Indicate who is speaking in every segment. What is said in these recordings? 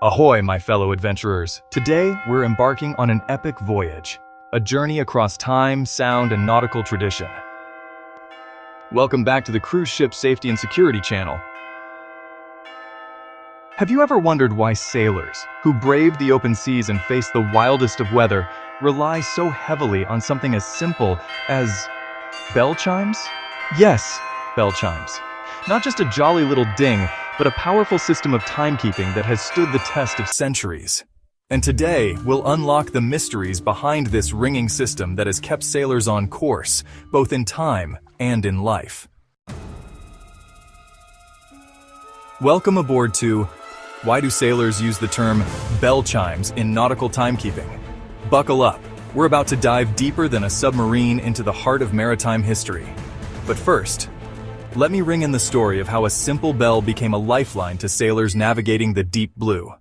Speaker 1: Ahoy, my fellow adventurers! Today, we're embarking on an epic voyage, a journey across time, sound, and nautical tradition. Welcome back to the Cruise Ship Safety and Security channel. Have you ever wondered why sailors, who brave the open seas and face the wildest of weather, rely so heavily on something as simple as bell chimes? Yes, bell chimes. Not just a jolly little ding, but a powerful system of timekeeping that has stood the test of centuries. And today, we'll unlock the mysteries behind this ringing system that has kept sailors on course, both in time and in life. Welcome aboard to Why Do Sailors Use the Term Bell Chimes in Nautical Timekeeping? Buckle up, we're about to dive deeper than a submarine into the heart of maritime history. But first, let me ring in the story of how a simple bell became a lifeline to sailors navigating the deep blue.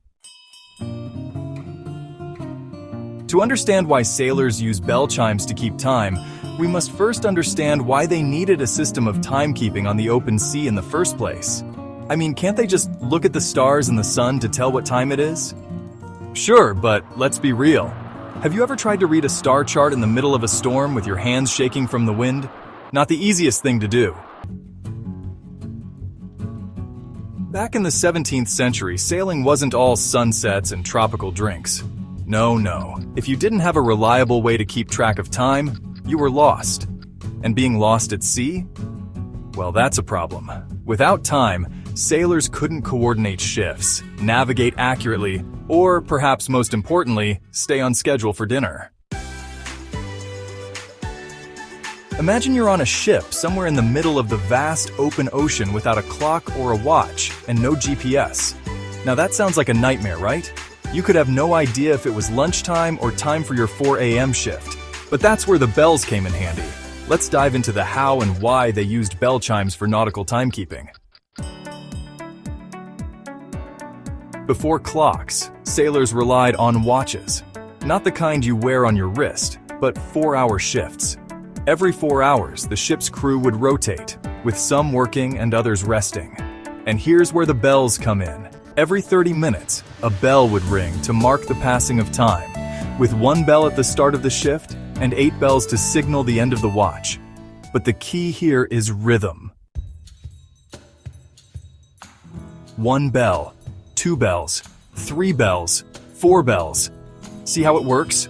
Speaker 1: To understand why sailors use bell chimes to keep time, we must first understand why they needed a system of timekeeping on the open sea in the first place. I mean, can't they just look at the stars and the sun to tell what time it is? Sure, but let's be real. Have you ever tried to read a star chart in the middle of a storm with your hands shaking from the wind? Not the easiest thing to do. Back in the 17th century, sailing wasn't all sunsets and tropical drinks. No. If you didn't have a reliable way to keep track of time, you were lost. And being lost at sea? Well, that's a problem. Without time, sailors couldn't coordinate shifts, navigate accurately, or perhaps most importantly, stay on schedule for dinner. Imagine you're on a ship somewhere in the middle of the vast open ocean without a clock or a watch and no GPS. Now that sounds like a nightmare, right? You could have no idea if it was lunchtime or time for your 4 a.m. shift. But that's where the bells came in handy. Let's dive into the how and why they used bell chimes for nautical timekeeping. Before clocks, sailors relied on watches. Not the kind you wear on your wrist, but 4-hour shifts. Every 4 hours, the ship's crew would rotate, with some working and others resting. And here's where the bells come in. Every 30 minutes, a bell would ring to mark the passing of time, with 1 bell at the start of the shift and 8 bells to signal the end of the watch. But the key here is rhythm. 1 bell, 2 bells, 3 bells, 4 bells. See how it works?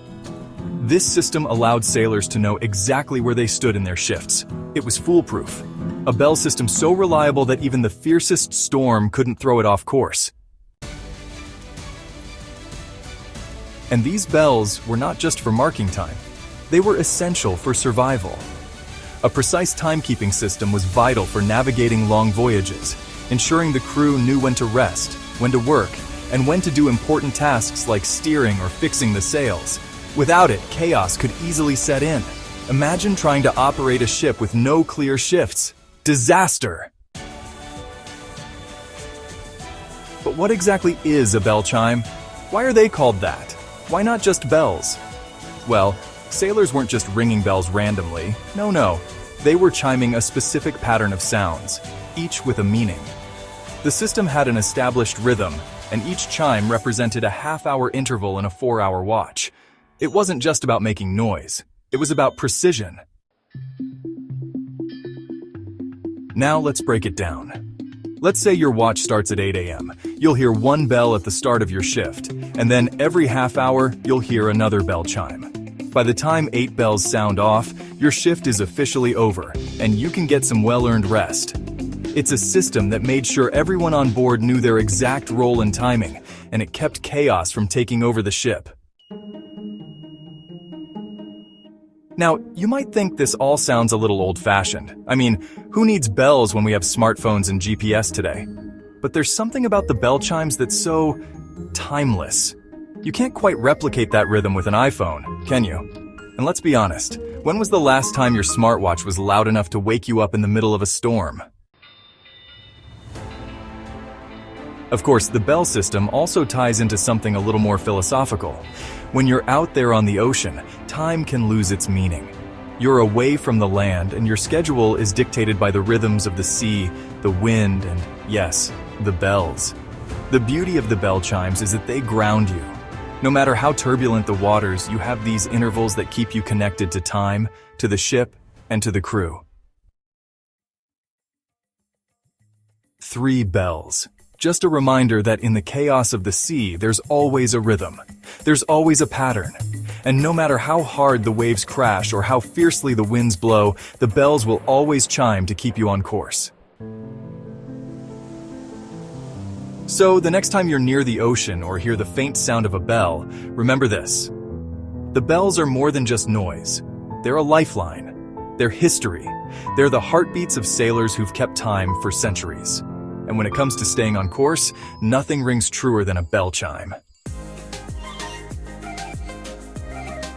Speaker 1: This system allowed sailors to know exactly where they stood in their shifts. It was foolproof. A bell system so reliable that even the fiercest storm couldn't throw it off course. And these bells were not just for marking time. They were essential for survival. A precise timekeeping system was vital for navigating long voyages, ensuring the crew knew when to rest, when to work, and when to do important tasks like steering or fixing the sails. Without it, chaos could easily set in. Imagine trying to operate a ship with no clear shifts. Disaster! But what exactly is a bell chime? Why are they called that? Why not just bells? Well, sailors weren't just ringing bells randomly. No. They were chiming a specific pattern of sounds, each with a meaning. The system had an established rhythm, and each chime represented a half-hour interval in a 4-hour watch. It wasn't just about making noise. It was about precision. Now let's break it down. Let's say your watch starts at 8 a.m. You'll hear 1 bell at the start of your shift, and then every half hour, you'll hear another bell chime. By the time 8 bells sound off, your shift is officially over, and you can get some well-earned rest. It's a system that made sure everyone on board knew their exact role in timing, and it kept chaos from taking over the ship. Now, you might think this all sounds a little old-fashioned. I mean, who needs bells when we have smartphones and GPS today? But there's something about the bell chimes that's so timeless. You can't quite replicate that rhythm with an iPhone, can you? And let's be honest, when was the last time your smartwatch was loud enough to wake you up in the middle of a storm? Of course, the bell system also ties into something a little more philosophical. When you're out there on the ocean, time can lose its meaning. You're away from the land, and your schedule is dictated by the rhythms of the sea, the wind, and yes, the bells. The beauty of the bell chimes is that they ground you. No matter how turbulent the waters, you have these intervals that keep you connected to time, to the ship, and to the crew. 3 bells. Just a reminder that in the chaos of the sea, there's always a rhythm. There's always a pattern. And no matter how hard the waves crash or how fiercely the winds blow, the bells will always chime to keep you on course. So, the next time you're near the ocean or hear the faint sound of a bell, remember this. The bells are more than just noise. They're a lifeline. They're history. They're the heartbeats of sailors who've kept time for centuries. And when it comes to staying on course, nothing rings truer than a bell chime.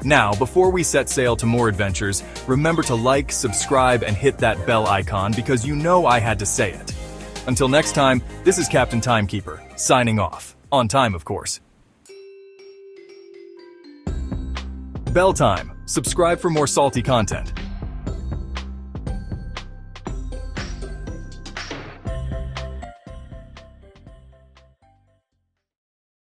Speaker 1: Now, before we set sail to more adventures, remember to like, subscribe, and hit that bell icon because you know I had to say it. Until next time, this is Captain Timekeeper, signing off. On time, of course. Bell time. Subscribe for more salty content.